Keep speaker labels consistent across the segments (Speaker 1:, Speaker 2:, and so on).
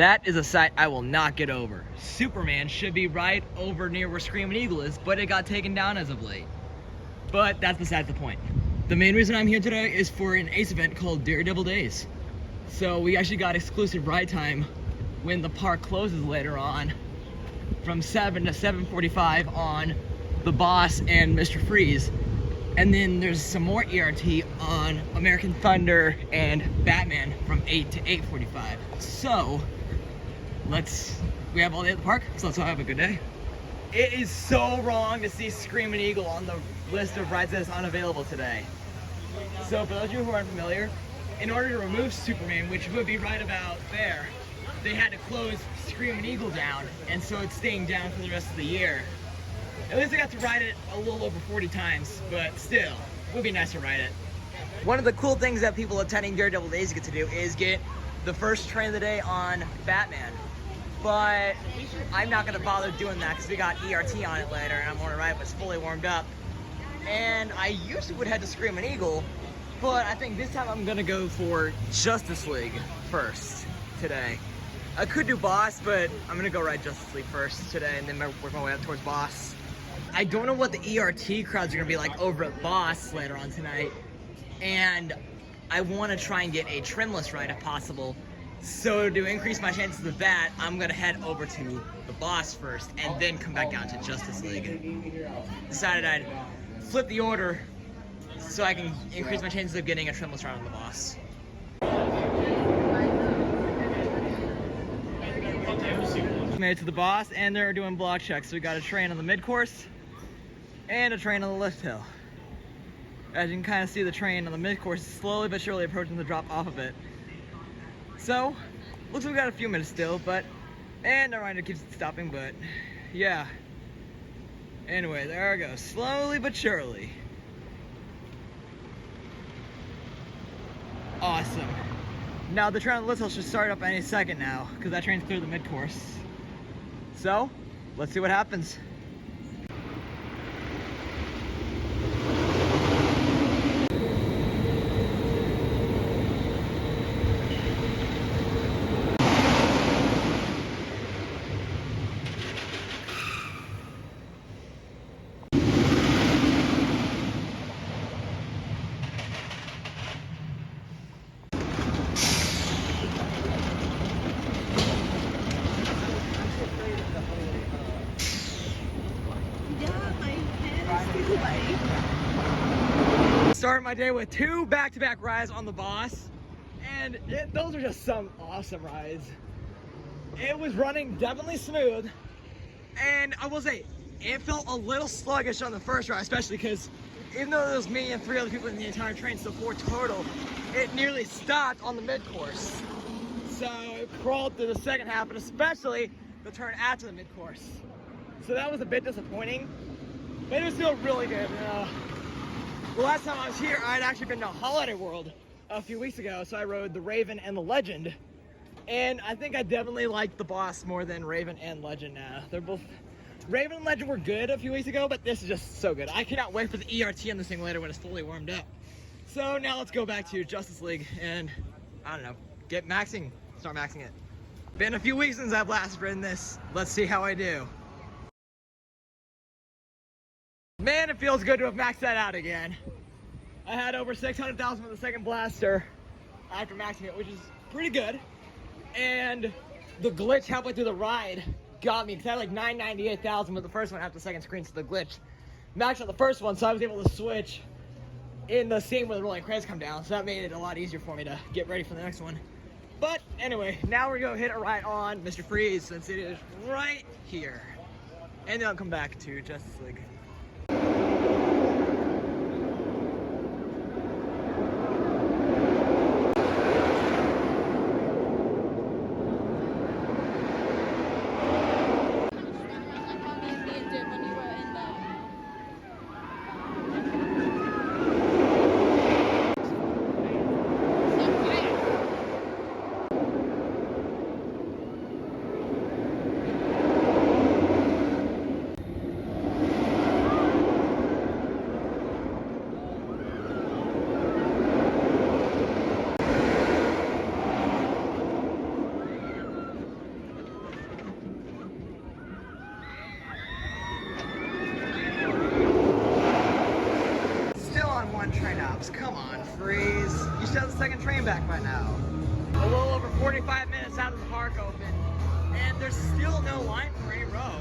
Speaker 1: That is a sight I will not get over. Superman should be right over near where Screamin' Eagle is, but it got taken down as of late. But that's besides the point. The main reason I'm here today is for an Ace event called Daredevil Daze. So we actually got exclusive ride time when the park closes later on from 7 to 7:45 on The Boss and Mr. Freeze. And then there's some more ERT on American Thunder and Batman from 8 to 8:45. So we have all day at the park, so let's all have a good day. It is so wrong to see Screamin' Eagle on the list of rides that is unavailable today. So for those of you who aren't familiar, in order to remove Superman, which would be right about there, they had to close Screamin' Eagle down, and so it's staying down for the rest of the year. At least I got to ride it a little over 40 times, but still, it would be nice to ride it. One of the cool things that people attending Daredevil Daze get to do is get the first train of the day on Batman. But I'm not gonna bother doing that because we got ERT on it later and I'm gonna ride it, but it's fully warmed up. And I usually would head to Screamin' Eagle, but I think this time I'm gonna go for Justice League first today. I could do Boss, but I'm gonna go ride Justice League first today and then work my way up towards Boss. I don't know what the ERT crowds are gonna be like over at Boss later on tonight. And I wanna try and get a trimless ride if possible. So to increase my chances of that, I'm gonna head over to the Boss first and then come back down to Justice League. Decided I'd flip the order so I can increase my chances of getting a trimless ride on the Boss. Made it to the Boss and they're doing block checks. So we got a train on the mid-course and a train on the lift hill. As you can kind of see, the train on the mid-course is slowly but surely approaching the drop off of it. So, looks like we got a few minutes still, and never mind, it keeps stopping, but yeah. Anyway, there I go, slowly but surely. Awesome. Now the train on the lift hill should start up any second now, because that train's cleared the mid-course. So, let's see what happens. Started my day with 2 back-to-back rides on the Boss, and those are just some awesome rides. It was running definitely smooth, and I will say, it felt a little sluggish on the first ride, especially because even though there was me and 3 other people in the entire train, so 4 total, it nearly stopped on the mid-course. So it crawled through the second half, and especially the turn after the mid-course. So that was a bit disappointing, but it was still really good. The last time I was here, I had actually been to Holiday World a few weeks ago, so I rode the Raven and the Legend. And I think I definitely like the Boss more than Raven and Legend now. They're both, Raven and Legend were good a few weeks ago, but this is just so good. I cannot wait for the ERT on this thing later when it's fully warmed up. So now let's go back to Justice League and, I don't know, start maxing it. Been a few weeks since I've last ridden this. Let's see how I do. Man, it feels good to have maxed that out again. I had over 600,000 with the second blaster after maxing it, which is pretty good. And the glitch halfway through the ride got me, because I had like 998,000 with the first one after the second screen, so the glitch maxed out the first one, so I was able to switch in the scene where the rolling cranes come down, so that made it a lot easier for me to get ready for the next one. But anyway, now we're gonna hit a ride on Mr. Freeze, since it is right here. And then I'll come back to Justice League. should have the second train back by now. A little over 45 minutes out of the park open, and there's still no line for any row.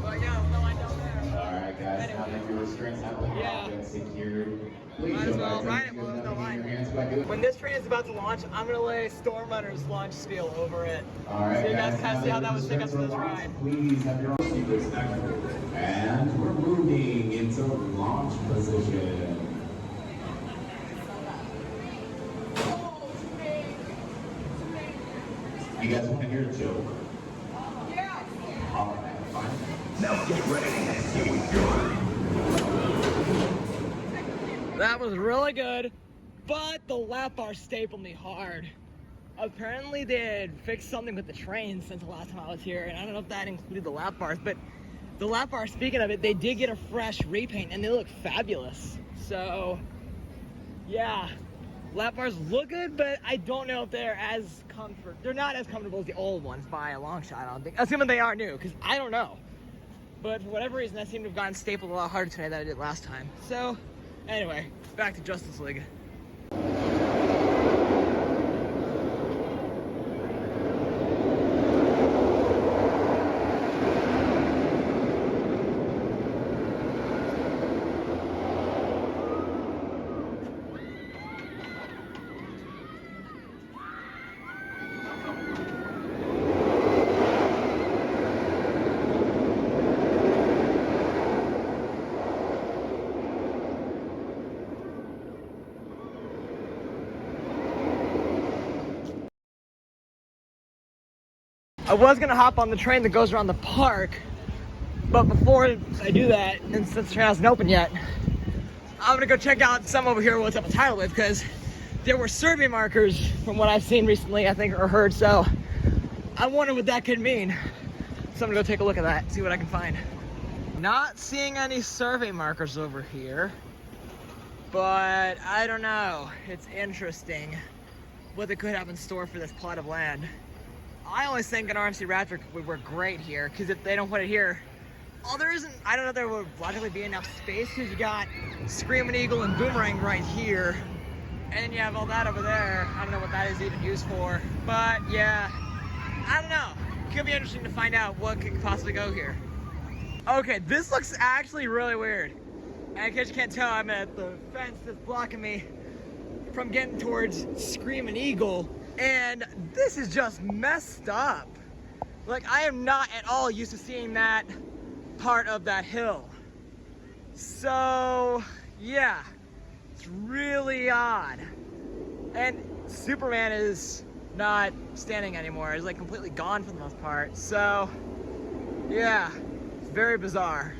Speaker 1: But yeah, no line down there.
Speaker 2: Alright guys,
Speaker 1: anyway.
Speaker 2: now that your restraints have been secured, please
Speaker 1: might as well ride it while there's no line. When this train is about to launch, I'm going to lay Stormrunner's launch spiel over it.
Speaker 2: Alright,
Speaker 1: so you guys kind of see how that would take us to this ride.
Speaker 2: Please have your seatbelts activated. And we're moving into launch position. You guys want to hear a joke? Yeah. Alright, fine. Now get ready. Here we go.
Speaker 1: That was really good, but the lap bar stapled me hard. Apparently they had fixed something with the train since the last time I was here, and I don't know if that included the lap bars, but the lap bars, speaking of it, they did get a fresh repaint and they look fabulous. So, yeah. Lap bars look good, but I don't know if they're as they're not as comfortable as the old ones by a long shot, I don't think. Assuming they are new, because I don't know. But for whatever reason, I seem to have gotten stapled a lot harder today than I did last time. So, anyway, back to Justice League. I was gonna hop on the train that goes around the park, but before I do that, and since the train hasn't opened yet, I'm gonna go check out some over here what's up a tidal wave, because there were survey markers from what I've seen recently, I think, or heard, so I wonder what that could mean. So I'm gonna go take a look at that, see what I can find. Not seeing any survey markers over here, but I don't know. It's interesting what they could have in store for this plot of land. I always think an RMC Raptor would work great here, because if they don't put it here, there isn't, I don't know if there would logically be enough space, because you got Screamin' Eagle and Boomerang right here, and then you have all that over there. I don't know what that is even used for, but yeah, I don't know. It could be interesting to find out what could possibly go here. Okay, this looks actually really weird. And in case you can't tell, I'm at the fence that's blocking me from getting towards Screamin' Eagle. And this is just messed up. Like, I am not at all used to seeing that part of that hill. So, yeah, it's really odd. And Superman is not standing anymore. He's like completely gone for the most part. So, yeah, it's very bizarre.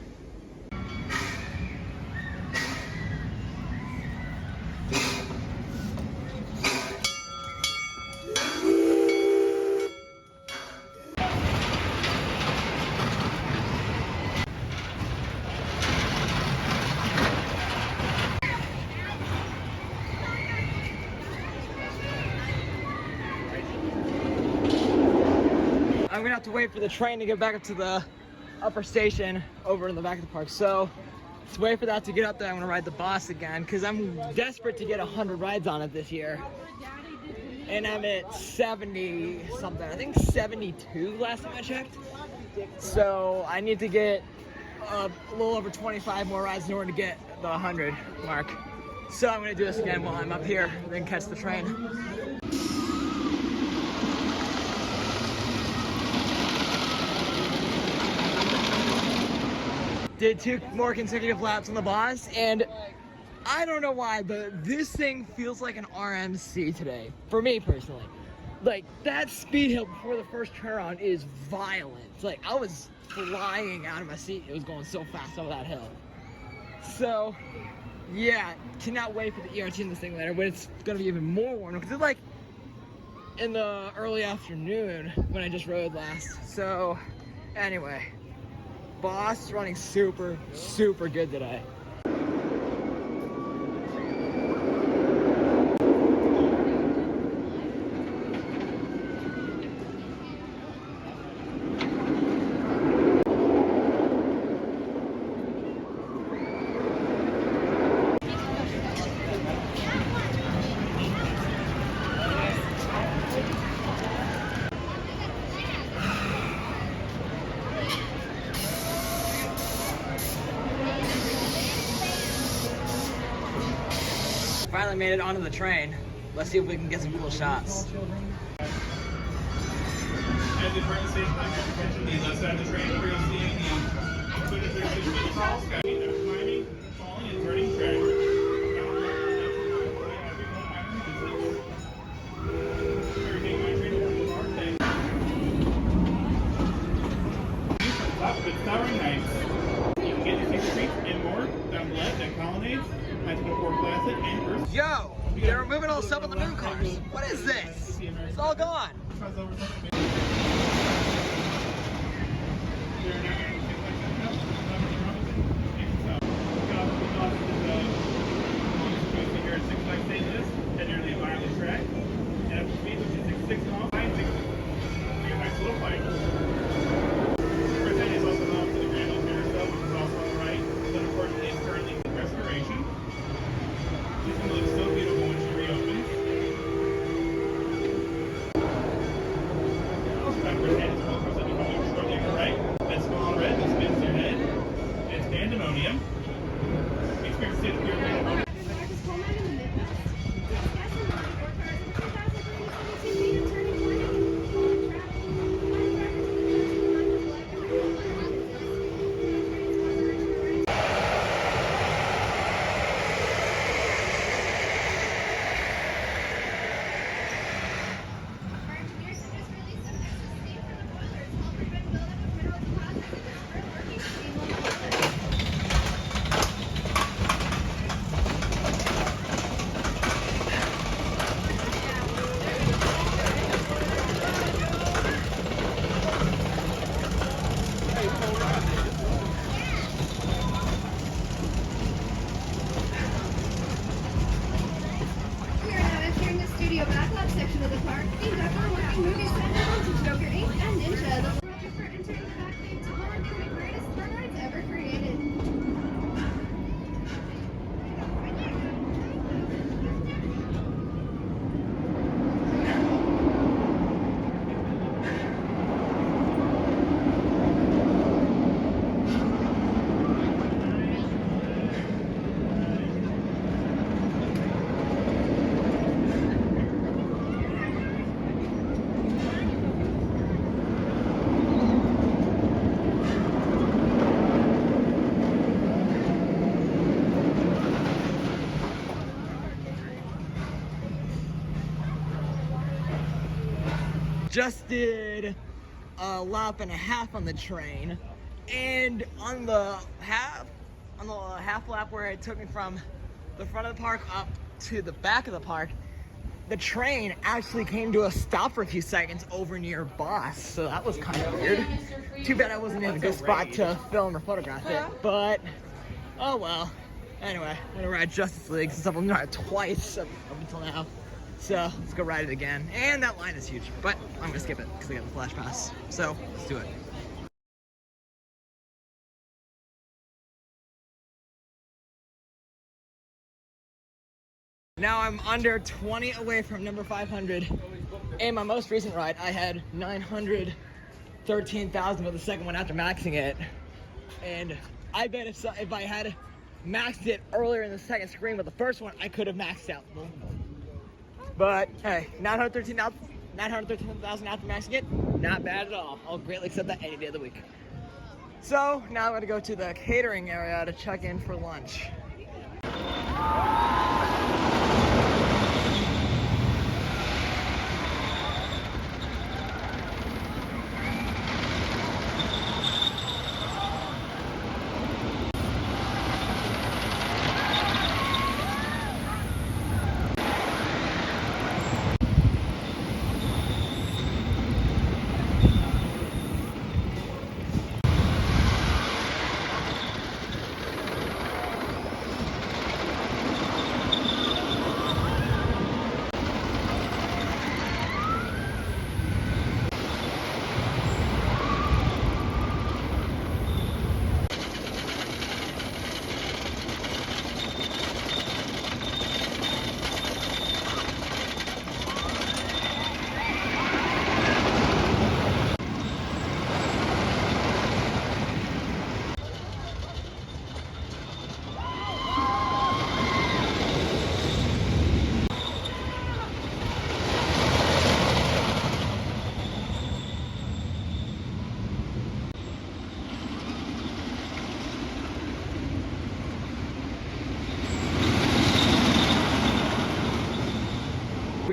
Speaker 1: I'm gonna have to wait for the train to get back up to the upper station over in the back of the park. So let's wait for that to get up there. I'm gonna ride the Boss again, because I'm desperate to get 100 rides on it this year. And I'm at 70 something, I think 72 last time I checked. So I need to get a little over 25 more rides in order to get the 100 mark. So I'm gonna do this again while I'm up here, then catch the train. Did 2 more consecutive laps on the Boss, and I don't know why, but this thing feels like an RMC today, for me personally. Like, that speed hill before the first turnaround is violent. It's like, I was flying out of my seat. It was going so fast over that hill. So, yeah, cannot wait for the ERT in this thing later, but it's gonna be even more warm, because it's like in the early afternoon when I just rode last. So, anyway. Boss is running super, super good today. Finally made it onto the train. Let's see if we can get some cool shots.
Speaker 3: As the current stage attention, the left side of the train where you'll see the crawl, climbing, falling, and turning track. It's towering heights. You can get your ticket streets and more down the left at Colonnades, Magical Fort Placid, and First.
Speaker 1: Yo! They're removing all the stuff on the moon cars. What is this? It's all gone.
Speaker 4: Backlot section of the park, themed after working movies set to Joker 8 and Ninja. The world for entering the Backstage to learn from the greatest fun rides ever created.
Speaker 1: Just did a lap and a half on the train, and on the half lap where it took me from the front of the park up to the back of the park, the train actually came to a stop for a few seconds over near Boss, so that was kind of weird. Too bad I wasn't in a good spot to film or photograph it, but oh well. Anyway, I'm gonna ride Justice League since I've only ridden it twice up until now. So let's go ride it again. And that line is huge, but I'm gonna skip it because I got the flash pass. So let's do it. Now I'm under 20 away from number 500. In my most recent ride, I had 913,000 with the second one after maxing it. And I bet if I had maxed it earlier in the second screen with the first one, I could have maxed out. But hey, 913,000 after maxing it, not bad at all. I'll greatly accept that any day of the week. So now I'm gonna go to the catering area to check in for lunch.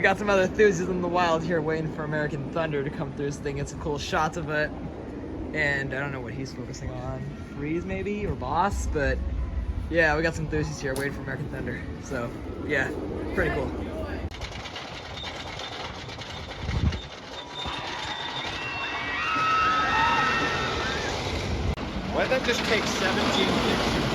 Speaker 1: got some other enthusiasts in the wild here waiting for American Thunder to come through so they can get some cool shots of it. And I don't know what he's focusing on. Freeze maybe, or Boss, but yeah, we got some enthusiasts here waiting for American Thunder. So yeah, pretty cool.
Speaker 5: Why did that just take 17 pictures?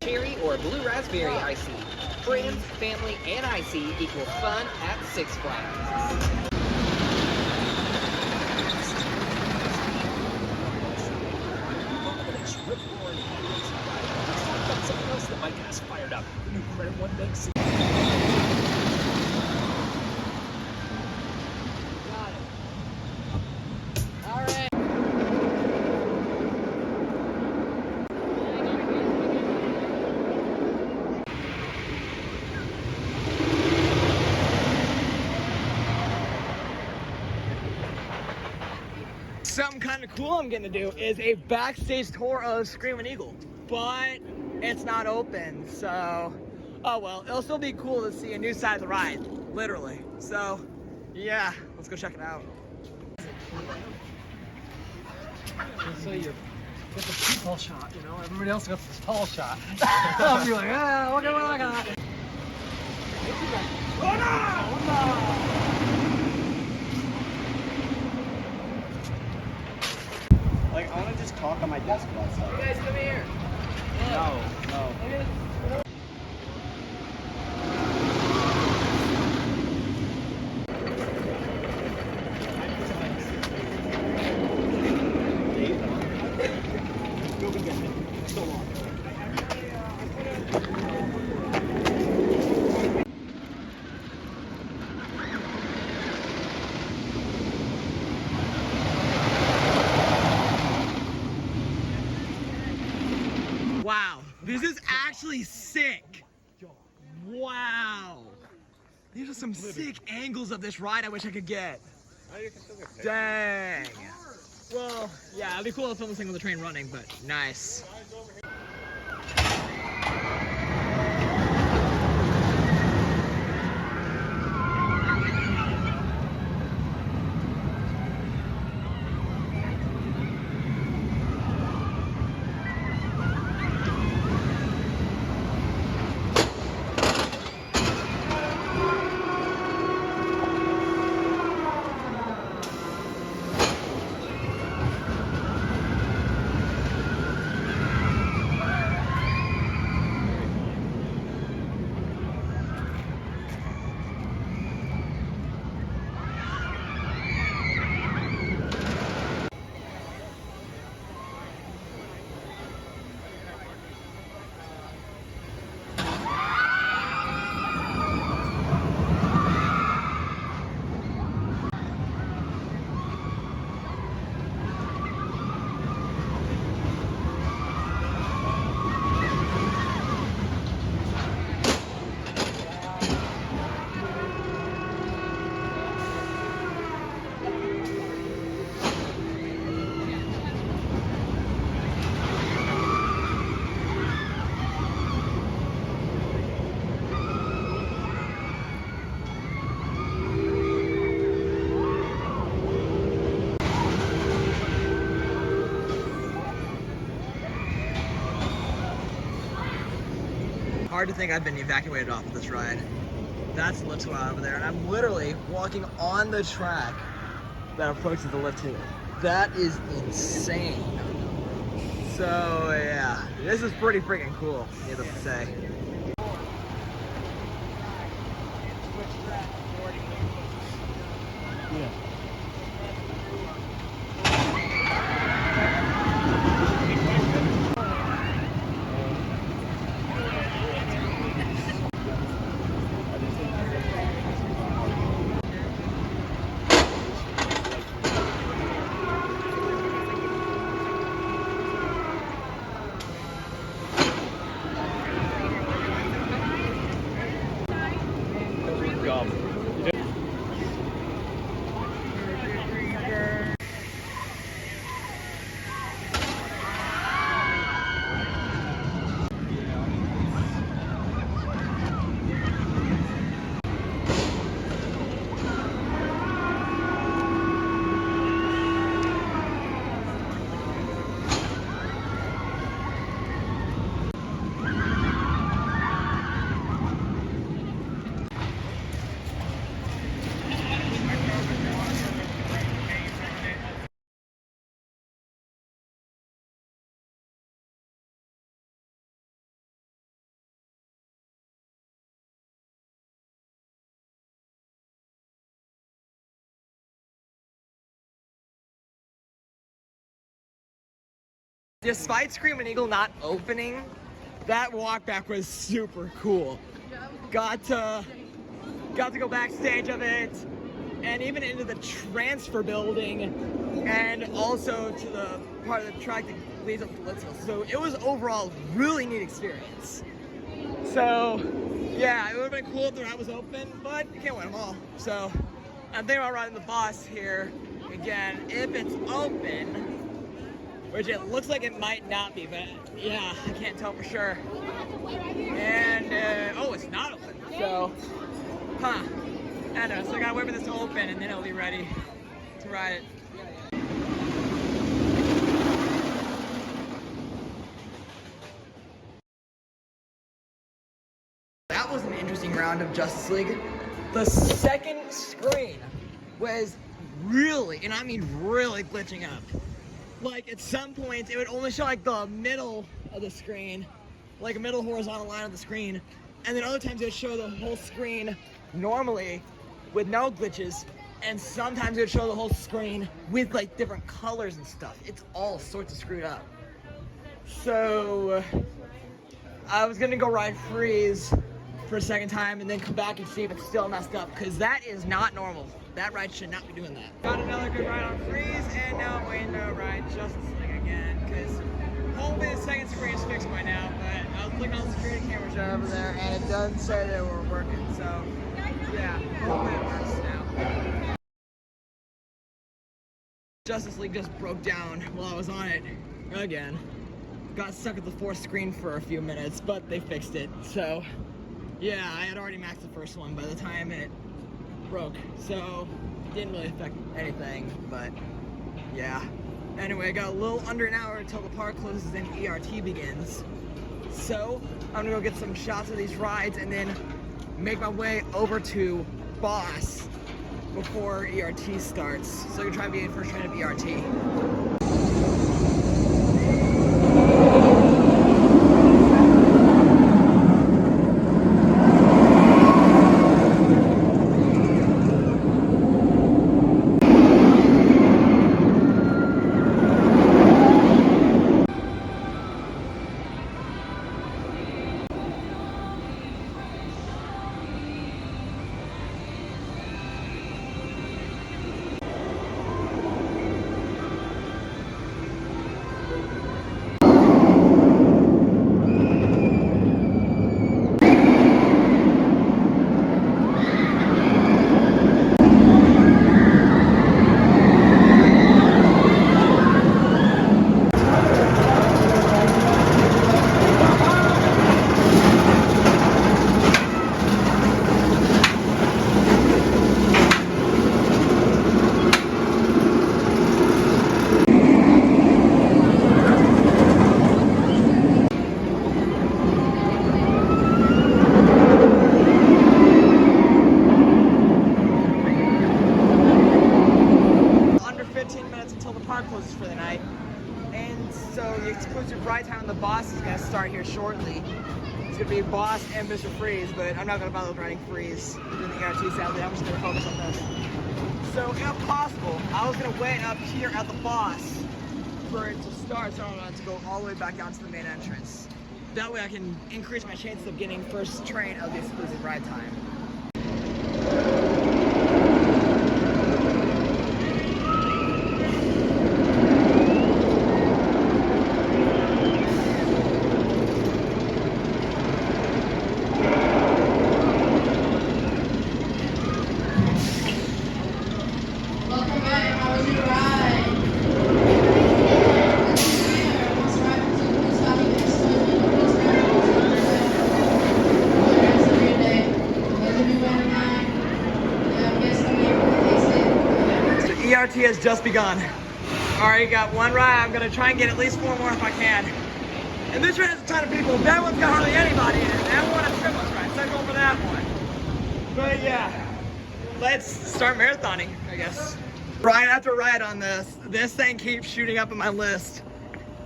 Speaker 6: Cherry or blue raspberry icy. Friends, family, and icy equals fun at Six Flags.
Speaker 2: Something else that might get us fired up. The new credit one big scene.
Speaker 1: Something kind of cool I'm gonna do is a backstage tour of Screamin' Eagle, but it's not open, so oh well, it'll still be cool to see a new side of the ride, literally. So yeah, let's go check it out.
Speaker 5: So you get the people shot, you know? Everybody else gets this tall shot. I'll be like, ah, look at what I got. Like, I want to just talk on my desk about stuff.
Speaker 1: You guys come here.
Speaker 5: No, no.
Speaker 1: Wow, this is actually sick. Wow. These are some sick angles of this ride I wish I could get. Dang. Well, yeah, it'd be cool to film this thing with the train running, but nice. Hard to think I've been evacuated off of this ride. That's the lift spot over there, and I'm literally walking on the track that approaches the lift hill. That is insane. So yeah, this is pretty freaking cool, needless to say.
Speaker 5: You did?
Speaker 1: Despite Screamin' Eagle not opening, that walk back was super cool. Got to go backstage of it, and even into the transfer building, and also to the part of the track that leads up to Little. So it was overall really neat experience. So yeah, it would have been cool if the route was open, but you can't win them all. So I'm thinking about riding the Boss here again if it's open. Which it looks like it might not be, but yeah, I can't tell for sure. And, oh, it's not open. So, I don't know, so I gotta wait for this to open and then it'll be ready to ride it. That was an interesting round of Justice League. The second screen was really, and I mean really glitching up. Like at some points it would only show like the middle of the screen, like a middle horizontal line of the screen, and then other times it would show the whole screen normally with no glitches, and sometimes it would show the whole screen with like different colors and stuff. It's all sorts of screwed up. So I was gonna go ride Freeze for a second time and then come back and see if it's still messed up, because that is not normal. That ride should not be doing that. Got another good ride on Freeze, and now I'm waiting to ride Justice League again, because hopefully the second screen is fixed by now, but I was looking on the security cameras over there, and it doesn't say they were working, so yeah, hopefully it works now. Justice League just broke down while I was on it again. Got stuck at the fourth screen for a few minutes, but they fixed it, so yeah, I had already maxed the first one by the time it broke, so it didn't really affect anything, but yeah. Anyway, I got a little under an hour until the park closes and ERT begins. So I'm gonna go get some shots of these rides and then make my way over to Boss before ERT starts. So I'm gonna try to be in first train of ERT. For the night, and so the exclusive ride time on the Boss is going to start here shortly. It's going to be Boss and Mr. Freeze, but I'm not going to bother with riding Freeze during the ERT sadly. I'm just going to focus on this. So if possible, I was going to wait up here at the Boss for it to start, so I don't have to go all the way back down to the main entrance. That way I can increase my chances of getting first train of the exclusive ride time. The ERT has just begun. Already got one ride. I'm gonna try and get at least 4 more if I can. And this ride has a ton of people. That one's got hardly anybody in it. That one has triplets ride, so I'm going for that one. But yeah, let's start marathoning, I guess. Ride after ride on this thing keeps shooting up on my list.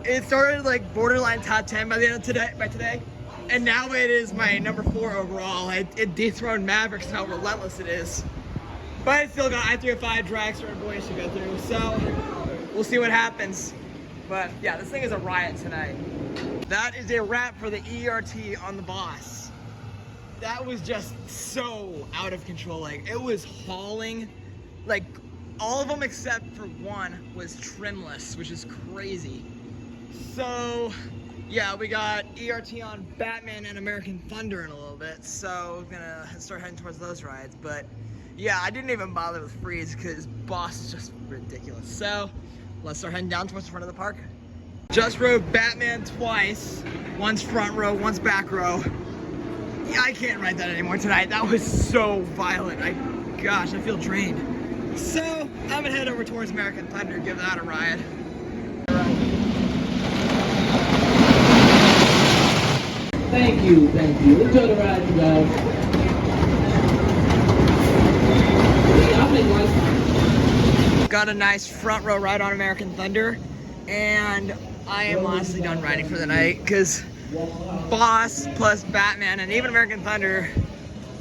Speaker 1: It started like borderline top 10 by the end of today, and now it is my number 4 overall. It dethroned Mavericks, how relentless it is. But I still got I-305 dragster and boys to go through, so we'll see what happens. But yeah, this thing is a riot tonight. That is a wrap for the ERT on the Boss. That was just so out of control. Like, it was hauling. Like, all of them except for one was trimless, which is crazy. So yeah, we got ERT on Batman and American Thunder in a little bit, so we're gonna start heading towards those rides. But yeah, I didn't even bother with Freeze because Boss is just ridiculous. So let's start heading down towards the front of the park. Just rode Batman twice. One's front row, one's back row. Yeah, I can't ride that anymore tonight. That was so violent. Gosh, I feel drained. So I'm gonna head over towards American Thunder, give that a ride.
Speaker 7: Thank you. Enjoy the ride, you guys. I'll make life.
Speaker 1: Got a nice front row ride on American Thunder, and I am honestly done riding for the night because Boss plus Batman and even American Thunder,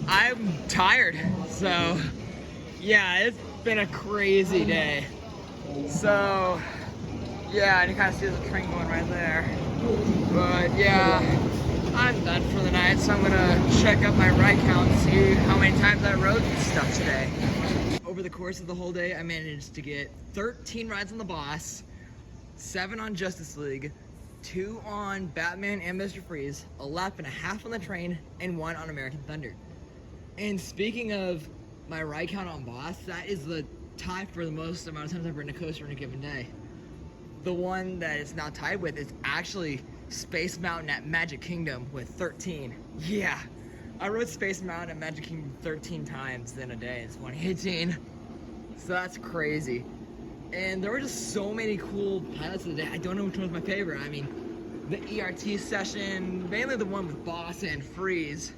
Speaker 1: I'm tired. So yeah, it's been a crazy day. So yeah, and you kind of see the train going right there. But yeah, I'm done for the night, so I'm gonna check up my ride count and see how many times I rode stuff today. Over the course of the whole day, I managed to get 13 rides on the Boss, 7 on Justice League, 2 on Batman and Mr. Freeze, a lap and a half on the train, and 1 on American Thunder. And speaking of my ride count on Boss, that is the tie for the most amount of times I've ridden a coaster in a given day. The one that it's not tied with is actually Space Mountain at Magic Kingdom with 13. Yeah, I rode Space Mountain at Magic Kingdom 13 times in a day in 2018. So that's crazy. And there were just so many cool pilots of the day. I don't know which one's my favorite. I mean, the ERT session, mainly the one with Boss and Freeze.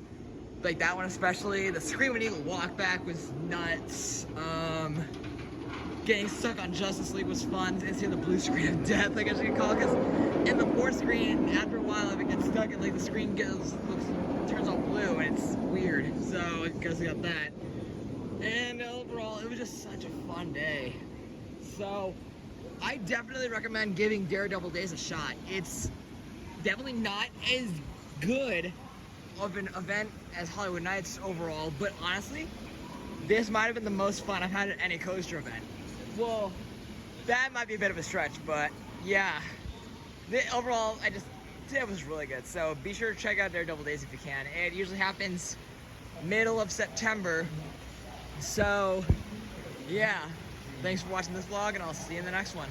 Speaker 1: Like that one especially. The Screamin' Eagle walkback was nuts. Getting stuck on Justice League was fun, and seeing the blue screen of death, I guess you could call it, because in the fourth screen, after a while, if it gets stuck, like the screen turns all blue, and it's weird. So I guess we got that. And overall, it was just such a fun day. So I definitely recommend giving Daredevil Daze a shot. It's definitely not as good of an event as Hollywood Nights overall, but honestly, this might have been the most fun I've had at any coaster event. Well, that might be a bit of a stretch, but yeah. Overall, it was really good. So be sure to check out Daredevil Daze if you can. It usually happens middle of September. So yeah, thanks for watching this vlog, and I'll see you in the next one.